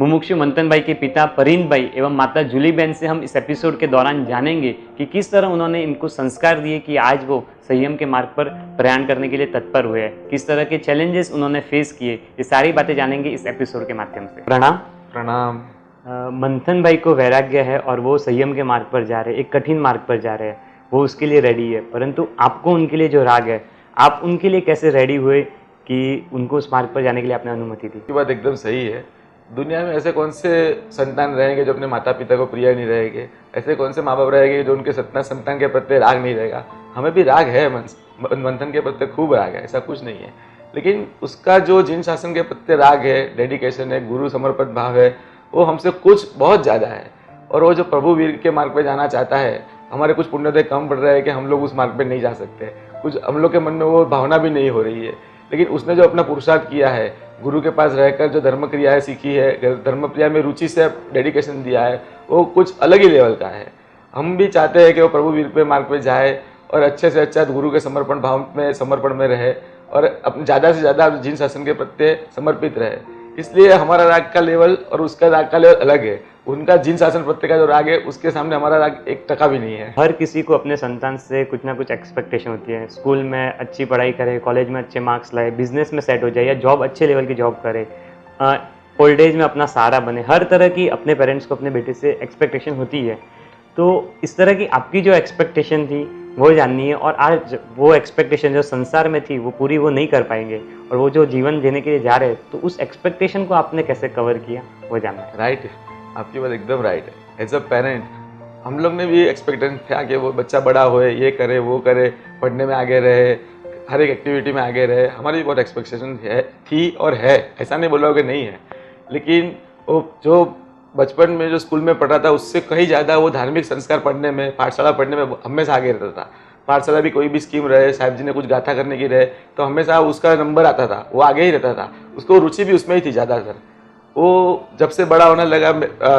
मुमुक्षु मंथन भाई के पिता परिंद भाई एवं माता जूली बहन से हम इस एपिसोड के दौरान जानेंगे कि किस तरह उन्होंने इनको संस्कार दिए कि आज वो संयम के मार्ग पर प्रयाण करने के लिए तत्पर हुए हैं, किस तरह के चैलेंजेस उन्होंने फेस किए। ये सारी बातें जानेंगे इस एपिसोड के माध्यम से। प्रणाम। प्रणाम। मंथन भाई को वैराग्य है और वो संयम के मार्ग पर जा रहे हैं, एक कठिन मार्ग पर जा रहे हैं, वो उसके लिए रेडी है। परंतु आपको उनके लिए जो राग है, आप उनके लिए कैसे रेडी हुए कि उनको उस मार्ग पर जाने के लिए आपने अनुमति दी? की बात एकदम सही है। दुनिया में ऐसे कौन से संतान रहेंगे जो अपने माता पिता को प्रिय नहीं रहेंगे? ऐसे कौन से माँ बाप रहेंगे जो उनके संतान के प्रति राग नहीं रहेगा? हमें भी राग है, मंथन के प्रति खूब राग है, ऐसा कुछ नहीं है। लेकिन उसका जो जिन शासन के प्रति राग है, डेडिकेशन है, गुरु समर्पित भाव है, वो हमसे कुछ बहुत ज़्यादा है। और वो जो प्रभु वीर के मार्ग पर जाना चाहता है, हमारे कुछ पुण्योदय कम पड़ रहा है कि हम लोग उस मार्ग पर नहीं जा सकते, कुछ हम लोग के मन में वो भावना भी नहीं हो रही है। लेकिन उसने जो अपना पुरुषार्थ किया है, गुरु के पास रहकर जो धर्म क्रियाएं सीखी है, धर्म क्रिया में रुचि से डेडिकेशन दिया है, वो कुछ अलग ही लेवल का है। हम भी चाहते हैं कि वो प्रभु वीर पे मार्ग पे जाए और अच्छे से अच्छा गुरु के समर्पण में रहे और अपने ज़्यादा से ज़्यादा जिन शासन के प्रति समर्पित रहे। इसलिए हमारा राग का लेवल और उसका राग का लेवल अलग है। उनका जिन शासन प्रत्यय का जो राग है, उसके सामने हमारा राग 1% भी नहीं है। हर किसी को अपने संतान से कुछ ना कुछ एक्सपेक्टेशन होती है। स्कूल में अच्छी पढ़ाई करे, कॉलेज में अच्छे मार्क्स लाए, बिजनेस में सेट हो जाए या जॉब अच्छे लेवल की जॉब करे, ओल्ड एज में अपना सहारा बने। हर तरह की अपने पेरेंट्स को अपने बेटे से एक्सपेक्टेशन होती है। तो इस तरह की आपकी जो एक्सपेक्टेशन थी वो जाननी है, और आज वो एक्सपेक्टेशन जो संसार में थी वो पूरी वो नहीं कर पाएंगे और वो जो जीवन देने के लिए जा रहे हैं, तो उस एक्सपेक्टेशन को आपने कैसे कवर किया वो जानना है। राइट है, आपकी बात एकदम राइट है। एज अ पेरेंट हम लोग ने भी एक्सपेक्टेशन था कि वो बच्चा बड़ा होए, ये करे वो करे, पढ़ने में आगे रहे, हर एक एक्टिविटी में आगे रहे। हमारी भी बहुत एक्सपेक्टेशन थी और है, ऐसा नहीं बोला कि नहीं है। लेकिन वो जो बचपन में जो स्कूल में पढ़ रहा था, उससे कहीं ज़्यादा वो धार्मिक संस्कार पढ़ने में, पाठशाला पढ़ने में हमेशा आगे रहता था। पाठशाला भी कोई भी स्कीम रहे, साहिब जी ने कुछ गाथा करने की रहे, तो हमेशा उसका नंबर आता था, वो आगे ही रहता था। उसको रुचि भी उसमें ही थी ज़्यादातर। वो जब से बड़ा होने लगा,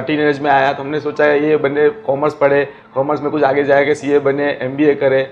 टीनेज में आया, तो हमने सोचा ये बने, कॉमर्स पढ़े, कॉमर्स में कुछ आगे जाएगा, सीए बने, एमबीए करे।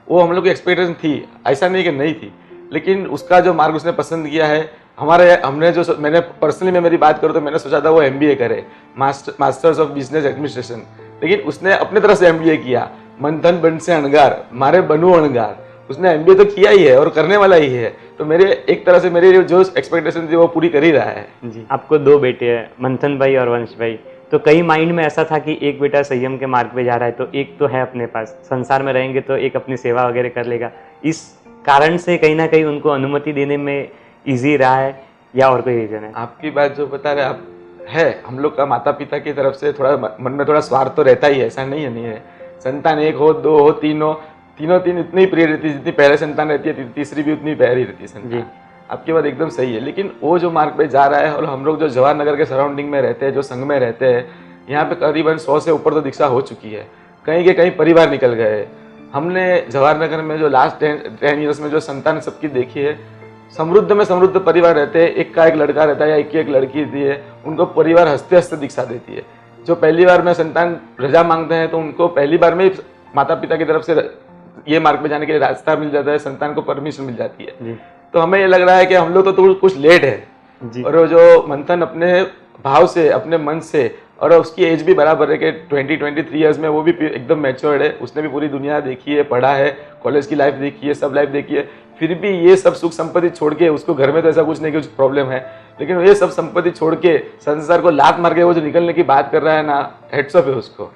वो हम लोग की एक्सपेक्टेशन थी, ऐसा नहीं कि नहीं थी। लेकिन उसका जो मार्ग उसने पसंद किया है, मैंने पर्सनली मैं मेरी बात करूँ तो मैंने सोचा था वो एमबीए करे, मास्टर्स ऑफ बिजनेस एडमिनिस्ट्रेशन। लेकिन उसने अपने तरफ से एमबीए किया, मंथन बन से अणगार, मारे बनू अणगार। उसने एमबीए तो किया ही है और करने वाला ही है। तो मेरे एक तरह से मेरी जो एक्सपेक्टेशन थी वो पूरी कर ही रहा है। जी, आपको 2 बेटे हैं, मंथन भाई और वंश भाई। तो कई माइंड में ऐसा था कि एक बेटा संयम के मार्ग पे जा रहा है, तो एक तो है अपने पास, संसार में रहेंगे तो एक अपनी सेवा वगैरह कर लेगा। इस कारण से कहीं ना कहीं उनको अनुमति देने में ईजी रहा है या और कोई रीजन है? आपकी बात जो बता रहे आप है, हम लोग का माता पिता की तरफ से थोड़ा मन में थोड़ा स्वार्थ तो रहता ही है, ऐसा नहीं है। संतान 1 हो, 2 हो, 3 हो, तीनों उतनी प्रिय रहती है जितनी पहले संतान रहती है, तीसरी भी उतनी प्यारी रहती है संतान। आपकी बात एकदम सही है। लेकिन वो जो मार्ग पे जा रहा है, और हम लोग जो जवाहर नगर के सराउंडिंग में रहते हैं, जो संघ में रहते हैं, यहाँ पे करीबन 100 से ऊपर तो दीक्षा हो चुकी है। कहीं के कहीं परिवार निकल गए। हमने जवाहर नगर में जो लास्ट 10 ईयर्स में जो संतान सबकी देखी है, समृद्ध में समृद्ध परिवार रहते हैं। एक का एक लड़का रहता है या एक लड़की रहती है, उनको परिवार हंसते हंसते दीक्षा देती है। जो पहली बार में संतान रजा मांगते हैं, तो उनको पहली बार में माता पिता की तरफ से ये मार्ग पे जाने के लिए रास्ता मिल जाता है, संतान को परमिशन मिल जाती है। तो हमें ये लग रहा है कि हम लोग तो कुछ लेट है। और वो जो मंथन अपने भाव से, अपने मन से, और उसकी एज भी बराबर है कि 23 ईयर्स में वो भी एकदम मैच्योर्ड है। उसने भी पूरी दुनिया देखी है, पढ़ा है, कॉलेज की लाइफ देखी है, सब लाइफ देखी है। फिर भी ये सब सुख संपत्ति छोड़ के, उसको घर में तो ऐसा कुछ नहीं कि कुछ प्रॉब्लम है, लेकिन ये सब संपत्ति छोड़ के संसार को लात मार के वो जो निकलने की बात कर रहा है ना, हेड्स ऑफ है उसको।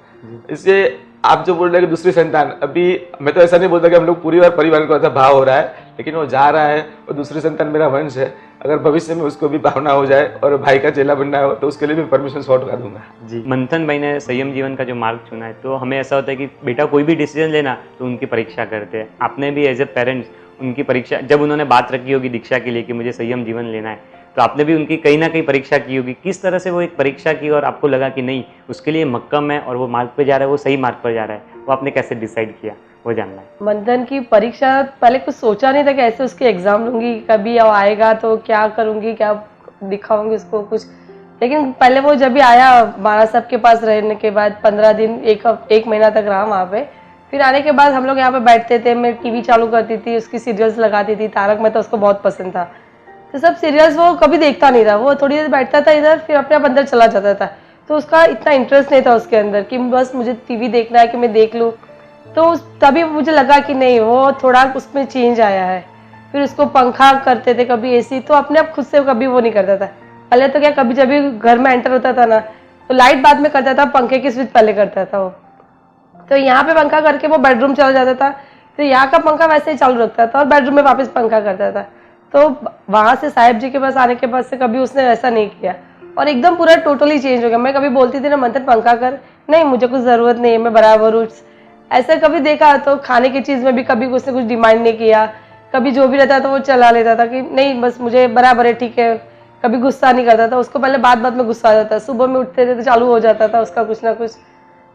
इसलिए आप जो बोल रहे हैं कि दूसरी संतान, अभी मैं तो ऐसा नहीं बोलता कि हम लोग पूरी बार परिवार को ऐसा भाव हो रहा है, लेकिन वो जा रहा है। और दूसरी संतान मेरा वंश है। अगर भविष्य में उसको भी भावना हो जाए और भाई का चेला बनना हो, तो उसके लिए भी परमिशन सॉर्ट कर दूंगा। जी, मंथन भाई ने संयम जीवन का जो मार्ग चुना है, तो हमें ऐसा होता है कि बेटा कोई भी डिसीजन लेना तो उनकी परीक्षा करते हैं। आपने भी एज ए पेरेंट्स उनकी परीक्षा, जब उन्होंने बात रखी होगी दीक्षा के लिए कि मुझे संयम जीवन लेना है, तो आपने भी उनकी कहीं ना कहीं परीक्षा की होगी। किस तरह से वो एक परीक्षा की और आपको लगा कि नहीं, उसके लिए मक्कम है और वो मार्ग पे जा रहा है, वो सही मार्ग पर जा रहा है, वो आपने कैसे डिसाइड किया वो जानना है। मंथन की परीक्षा पहले कुछ सोचा नहीं था कि ऐसे उसके एग्जाम लूंगी, कभी आएगा तो क्या करूंगी, क्या दिखाऊंगी उसको कुछ। लेकिन पहले वो जब भी आया महाराज साहब के पास रहने के बाद 15 दिन, एक महीना तक रहा वहाँ पे। फिर आने के बाद हम लोग यहाँ पे बैठते थे, मैं टीवी चालू करती थी, उसकी सीरियल्स लगाती थी। तारक मेहता उसको बहुत पसंद था। तो सब सीरियल्स वो कभी देखता नहीं था, वो थोड़ी देर बैठता था इधर, फिर अपने आप अंदर चला जाता था। तो उसका इतना इंटरेस्ट नहीं था उसके अंदर कि बस मुझे टीवी देखना है कि मैं देख लूँ। तो तभी मुझे लगा कि नहीं, वो थोड़ा उसमें चेंज आया है। फिर उसको पंखा करते थे, कभी एसी, तो अपने आप खुद से कभी वो नहीं करता था। पहले तो क्या, कभी जब भी घर में एंटर होता था ना, तो लाइट बाद में करता था, पंखे की स्विच पहले करता था वो। तो यहाँ पे पंखा करके वो बेडरूम चला जाता था, तो यहाँ का पंखा वैसे ही चालू रखता था और बेडरूम में वापस पंखा करता था। तो वहाँ से साहिब जी के पास आने के बाद से कभी उसने ऐसा नहीं किया और एकदम पूरा टोटली चेंज हो गया। मैं कभी बोलती थी ना, मंथन पंखा कर, नहीं मुझे कुछ ज़रूरत नहीं है, मैं बराबर हूँ। ऐसे कभी देखा तो खाने की चीज़ में भी कभी उसने कुछ डिमांड नहीं किया, कभी जो भी रहता था वो चला लेता था कि नहीं बस मुझे बराबर है, ठीक है। कभी गुस्सा नहीं करता था, उसको पहले बात बात में गुस्सा आ जाता था, सुबह में उठते थे तो चालू हो जाता था उसका कुछ ना कुछ।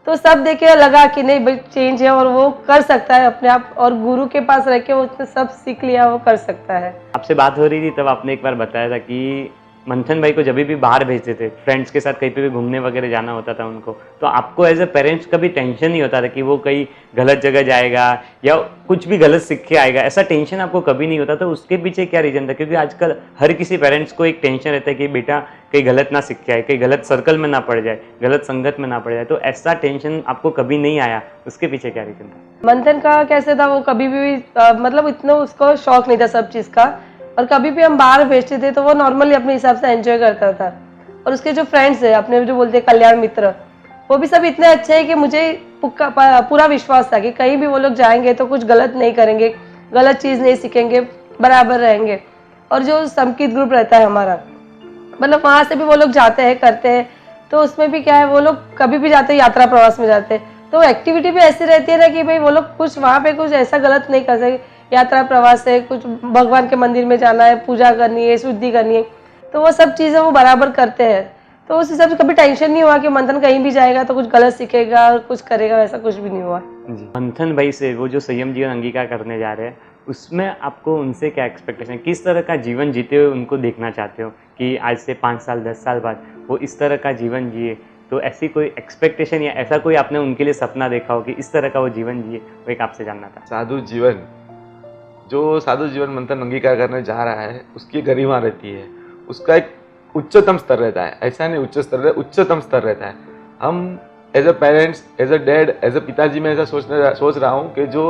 तो सब देख के लगा कि नहीं भाई चेंज है और वो कर सकता है अपने आप, और गुरु के पास रह के वो उसने सब सीख लिया, वो कर सकता है। आपसे बात हो रही थी तब आपने एक बार बताया था कि मंथन भाई को जब भी बाहर भेजते थे, फ्रेंड्स के साथ कहीं पे भी घूमने वगैरह जाना होता था उनको, तो आपको एज ए पेरेंट्स कभी टेंशन नहीं होता था कि वो कहीं गलत जगह जाएगा या कुछ भी गलत सीख के आएगा, ऐसा टेंशन आपको कभी नहीं होता था? उसके पीछे क्या रीज़न था? क्योंकि आजकल हर किसी पेरेंट्स को एक टेंशन रहता है कि बेटा कहीं गलत ना सीख के आए, कहीं गलत सर्कल में ना पड़ जाए, गलत संगत में ना पड़ जाए, तो ऐसा टेंशन आपको कभी नहीं आया? उसके पीछे क्या रीज़न था? मंथन का कैसे था, वो कभी भी मतलब इतना उसको शौक नहीं था सब चीज़ का, और कभी भी हम बाहर भेजते थे तो वो नॉर्मली अपने हिसाब से एंजॉय करता था। और उसके जो फ्रेंड्स है, अपने जो बोलते हैं कल्याण मित्र, वो भी सब इतने अच्छे हैं कि मुझे पूरा विश्वास था कि कहीं भी वो लोग जाएंगे तो कुछ गलत नहीं करेंगे, गलत चीज़ नहीं सीखेंगे, बराबर रहेंगे। और जो संकीर्त ग्रुप रहता है हमारा, मतलब वहाँ से भी वो लोग जाते हैं, करते हैं, तो उसमें भी क्या है, वो लोग कभी भी जाते हैं यात्रा प्रवास में जाते हैं, तो एक्टिविटी भी ऐसी रहती है ना कि भाई वो लोग कुछ वहाँ पे कुछ ऐसा गलत नहीं कर सके। यात्रा प्रवास है, कुछ भगवान के मंदिर में जाना है, पूजा करनी है, शुद्धि करनी है, तो वो सब चीज़ें वो बराबर करते हैं। तो उस हिसाब से कभी टेंशन नहीं हुआ कि मंथन कहीं भी जाएगा तो कुछ गलत सीखेगा और कुछ करेगा, वैसा कुछ भी नहीं हुआ। जी, मंथन भाई से वो जो संयम जीवन अंगीकार करने जा रहे हैं, उसमें आपको उनसे क्या एक्सपेक्टेशन, किस तरह का जीवन जीते हुए उनको देखना चाहते हो कि आज से 5 साल 10 साल बाद वो इस तरह का जीवन जिए? तो ऐसी कोई एक्सपेक्टेशन या ऐसा कोई आपने उनके लिए सपना देखा हो कि इस तरह का वो जीवन जिए, वो एक आपसे जानना था। साधु जीवन, जो साधु जीवन मंथन अंगीकार करने जा रहा है, उसकी गरिमा रहती है, उसका एक उच्चतम स्तर रहता है। ऐसा नहीं उच्च स्तर, उच्चतम स्तर रहता है। हम as a parents, as a dad, as a पिताजी में ऐसा सोच रहा हूँ कि जो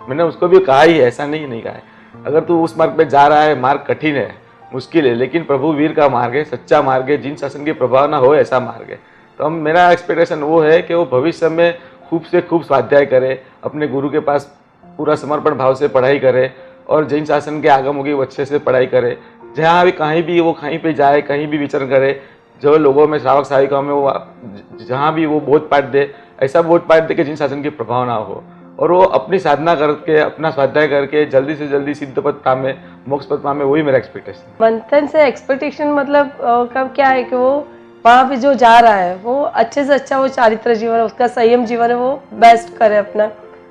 मैंने उसको भी कहा ही है, ऐसा नहीं कहा है, अगर तू उस मार्ग पे जा रहा है, मार्ग कठिन है, मुश्किल है, लेकिन प्रभु वीर का मार्ग है, सच्चा मार्ग है, जिन शासन की प्रभाव ना हो ऐसा मार्ग है। तो हम, मेरा एक्सपेक्टेशन वो है कि वो भविष्य में खूब से खूब स्वाध्याय करे, अपने गुरु के पास पूरा समर्पण भाव से पढ़ाई करे और जैन शासन के आगम होगी वो अच्छे से पढ़ाई करे। जहाँ भी कहीं भी वो कहीं पे जाए, कहीं भी विचरण करे, जो लोगों में श्रावक साहिकाओं में वो जहाँ भी वो बोध पाठ दे, ऐसा बोध पाठ दे कि जिन शासन की प्रभाव ना हो, और वो अपनी साधना करके, अपना स्वाध्याय करके जल्दी से जल्दी सिद्ध पद पामे, मोक्ष पद पामे, वही मेरा एक्सपेक्टेशन। मंथन से एक्सपेक्टेशन मतलब कब क्या है कि वो वहाँ पे जो जा रहा है वो अच्छे से अच्छा वो चारित्र जीवन है, उसका संयम जीवन है, वो बेस्ट करे अपना,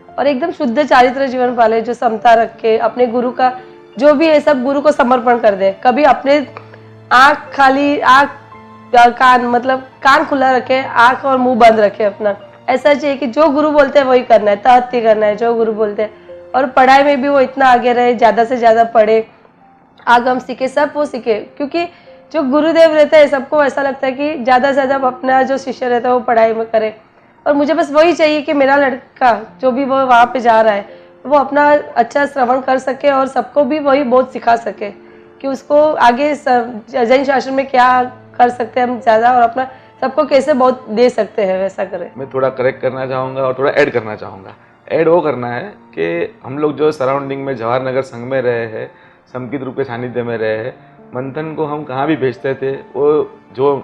और एकदम शुद्ध चारित्र जीवन पाले, जो समता रख के अपने गुरु का जो भी है सब गुरु को समर्पण कर दे। कभी अपने आँख खाली, कान मतलब कान खुला रखे, आँख और मुंह बंद रखे अपना। ऐसा चाहिए कि जो गुरु बोलते हैं वही करना है, तहत्ती करना है जो गुरु बोलते हैं। और पढ़ाई में भी वो इतना आगे रहे, ज़्यादा से ज़्यादा पढ़े, आगम सीखे, सब वो सीखे, क्योंकि जो गुरुदेव रहते हैं सबको ऐसा लगता है कि ज़्यादा से ज़्यादा अपना जो शिष्य रहता है वो पढ़ाई में करे। और मुझे बस वही चाहिए कि मेरा लड़का जो भी वो वहाँ पे जा रहा है वो अपना अच्छा श्रवण कर सके और सबको भी वही बहुत सिखा सके कि उसको आगे जैन शासन में क्या कर सकते हैं हम ज़्यादा, और अपना सबको कैसे बहुत दे सकते हैं, वैसा करें। मैं थोड़ा करेक्ट करना चाहूँगा और थोड़ा ऐड करना चाहूँगा। ऐड वो करना है कि हम लोग जो सराउंडिंग में जवाहर नगर संघ में रहे हैं, संकीर्त रूप के सानिध्य में रहे हैं, मंथन को हम कहाँ भी भेजते थे, वो जो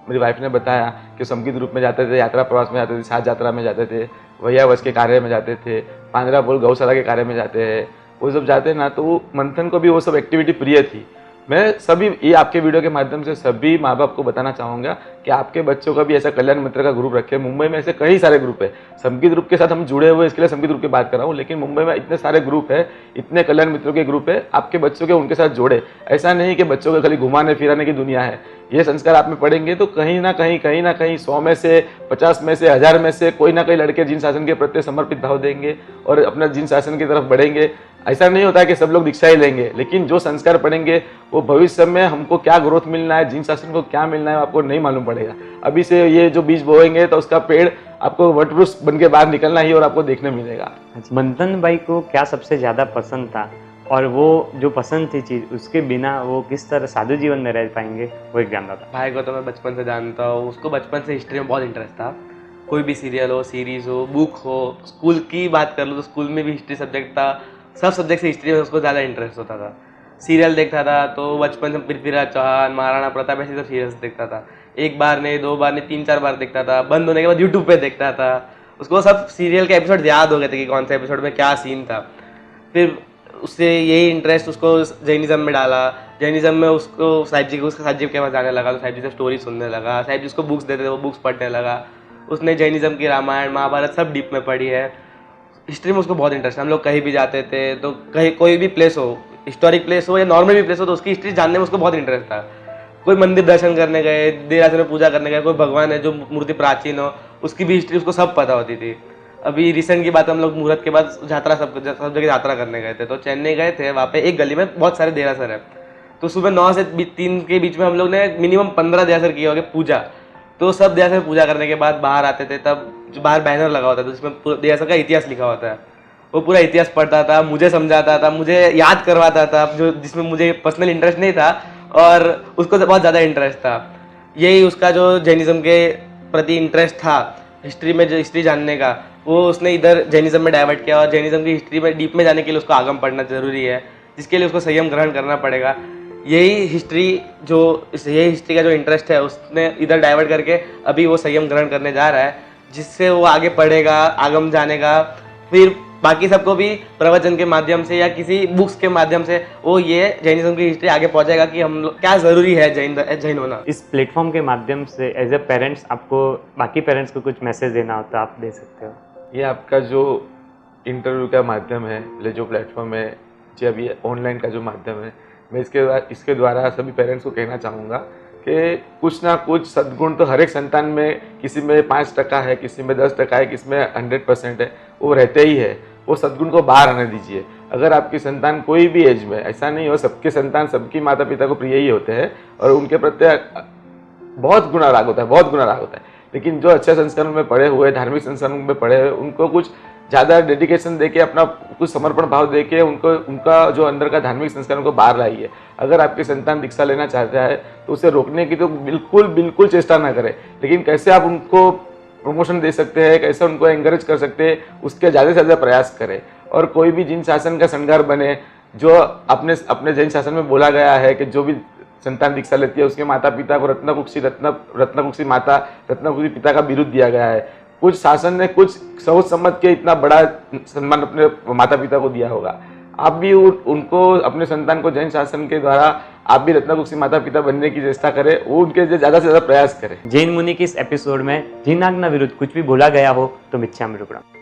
मेरी वाइफ ने बताया कि संकीर्त रूप में जाते थे, यात्रा प्रवास में जाते थे, साथ यात्रा में जाते थे, वैयावश के कार्य में जाते थे, पांजरापोल गौशाला के कार्य में जाते हैं, वो सब जाते ना, तो मंथन को भी वो सब एक्टिविटी प्रिय थी। मैं सभी, ये आपके वीडियो के माध्यम से सभी माँ बाप को बताना चाहूँगा कि आपके बच्चों का भी ऐसा कल्याण मित्र का ग्रुप रखें। मुंबई में ऐसे कई सारे ग्रुप है, संकीर्त ग्रुप के साथ हम जुड़े हुए, इसके लिए संकीर्त ग्रुप की बात कर रहा हूँ, लेकिन मुंबई में इतने सारे ग्रुप है, इतने कल्याण मित्रों के ग्रुप है, आपके बच्चों के उनके साथ जोड़े। ऐसा नहीं कि बच्चों को खाली घुमाने फिराने की दुनिया है, ये संस्कार आप में पड़ेंगे तो कहीं ना कहीं 100 में से 50 में से 1000 में से कोई ना कोई लड़के जिन शासन के प्रति समर्पित भाव देंगे और अपना जिन शासन की तरफ बढ़ेंगे। ऐसा नहीं होता है कि सब लोग दीक्षा ही लेंगे, लेकिन जो संस्कार पढ़ेंगे वो भविष्य में हमको क्या ग्रोथ मिलना है, जिन शासन को क्या मिलना है आपको नहीं मालूम पड़ेगा। अभी से ये जो बीज बोएंगे तो उसका पेड़ आपको वटवृक्ष बन के बाहर निकलना ही और आपको देखने मिलेगा। मंथन भाई को क्या सबसे ज़्यादा पसंद था, और वो जो पसंद थी चीज़ उसके बिना वो किस तरह साधु जीवन में रह पाएंगे, वो एक जानता था। भाई को तो मैं बचपन से जानता हूँ, उसको बचपन से हिस्ट्री में बहुत इंटरेस्ट था। कोई भी सीरियल हो, सीरीज़ हो, बुक हो, स्कूल की बात कर लो तो स्कूल में भी हिस्ट्री सब्जेक्ट था। सब सब्जेक्ट से हिस्ट्री में उसको ज़्यादा इंटरेस्ट होता था। सीरियल देखता था तो बचपन से पृथ्वीराज चौहान, महाराणा प्रताप ऐसे सब सीरियल्स देखता था। एक बार नहीं, 2 बार नहीं, 3-4 बार देखता था। बंद होने के बाद यूट्यूब पे देखता था। उसको सब सीरियल के एपिसोड याद हो गए थे कि कौन से एपिसोड में क्या सीन था। फिर उससे यही इंटरेस्ट उसको जैनिज़्म में डाला। जैनिज़्म में उसको साहिब जी के पास जाने लगा तो साहिब जी से स्टोरी सुनने लगा। साहिब जी उसको बुक्स देते थे, वो बुक्स पढ़ने लगा। उसने जैनिज़्म की रामायण, महाभारत सब डीप में पढ़ी है। हिस्ट्री में उसको बहुत इंटरेस्ट है। हम लोग कहीं भी जाते थे तो कहीं कोई भी प्लेस हो, हिस्टोरिक प्लेस हो या नॉर्मल भी प्लेस हो, तो उसकी हिस्ट्री जानने में उसको बहुत इंटरेस्ट था। कोई मंदिर दर्शन करने गए, देरासर में पूजा करने गए, कोई भगवान है जो मूर्ति प्राचीन हो, उसकी भी हिस्ट्री उसको सब पता होती थी। अभी रिसेंट की बात, हम लोग मुहूर्त के बाद यात्रा सब जगह यात्रा करने गए थे। तो चेन्नई गए थे, वहाँ पे एक गली में बहुत सारे देरासर है। तो सुबह 9 से 3 के बीच में हम लोग ने मिनिमम 15 देरासर किए होंगे पूजा। तो सब देरासर पूजा करने के बाद बाहर आते थे, तब जो बाहर बैनर लगा होता था जिसमें देरासर का इतिहास लिखा होता है, वो पूरा इतिहास पढ़ता था, मुझे समझाता था, मुझे याद करवाता था, जो जिसमें मुझे पर्सनल इंटरेस्ट नहीं था और उसको बहुत ज़्यादा इंटरेस्ट था। यही उसका जो जैनिज़्म के प्रति इंटरेस्ट था, हिस्ट्री में जो हिस्ट्री जानने का, वो उसने इधर जैनिज़्म में डाइवर्ट किया। और जैनिज़्म की हिस्ट्री में डीप में जाने के लिए उसको आगम पढ़ना जरूरी है, जिसके लिए उसको संयम ग्रहण करना पड़ेगा। यही हिस्ट्री का जो इंटरेस्ट है उसने इधर डाइवर्ट करके अभी वो संयम ग्रहण करने जा रहा है, जिससे वो आगे पढ़ेगा, आगम जानेगा। फिर बाकी सबको भी प्रवचन के माध्यम से या किसी बुक्स के माध्यम से वो ये जैनिज़्म की हिस्ट्री आगे पहुंचाएगा कि हम लोग क्या ज़रूरी है जैन होना। इस प्लेटफॉर्म के माध्यम से एज ए पेरेंट्स आपको बाकी पेरेंट्स को कुछ मैसेज देना होता आप दे सकते हो। ये आपका जो इंटरव्यू का माध्यम है, जो प्लेटफॉर्म है, जो अभी ऑनलाइन का जो माध्यम है, मैं इसके द्वारा सभी पेरेंट्स को कहना चाहूँगा कि कुछ ना कुछ सद्गुण तो हर एक संतान में, किसी में 5% है, किसी में 10% है, किसी में 100% है, वो रहते ही है। वो सद्गुण को बाहर आने दीजिए। अगर आपकी संतान कोई भी एज में, ऐसा नहीं हो, सबके संतान सबकी माता पिता को प्रिय ही होते हैं और उनके प्रति बहुत गुना राग होता है, लेकिन जो अच्छे संस्कारों में पढ़े हुए, धार्मिक संस्कारों में पढ़े हुए, उनको कुछ ज़्यादा डेडिकेशन देके, अपना कुछ समर्पण भाव देके उनका जो अंदर का धार्मिक संस्कारों को बाहर लाइए। अगर आपकी संतान दीक्षा लेना चाहता है तो उसे रोकने की तो बिल्कुल चेष्टा ना करें, लेकिन कैसे आप उनको प्रमोशन दे सकते हैं, कैसे उनको एंकरेज कर सकते हैं, उसके ज़्यादा से ज़्यादा प्रयास करें। और कोई भी जिन शासन का श्रृंगार बने, जो अपने जैन शासन में बोला गया है कि जो भी संतान दीक्षा लेती है उसके माता पिता को रत्नकुक्षी माता, रत्नकुक्षी पिता का बिरुद दिया गया है। कुछ शासन ने कुछ सोच समझ के इतना बड़ा सम्मान अपने माता पिता को दिया होगा। आप भी उनको, अपने संतान को जैन शासन के द्वारा आप भी रत्नकुक्षी माता पिता बनने की चेष्टा करें, वो उनके ज़्यादा से ज़्यादा प्रयास करें। जैन मुनि की इस एपिसोड में जिन आज्ञा विरुद्ध कुछ भी बोला गया हो तो मिथ्यामि रुकणम्।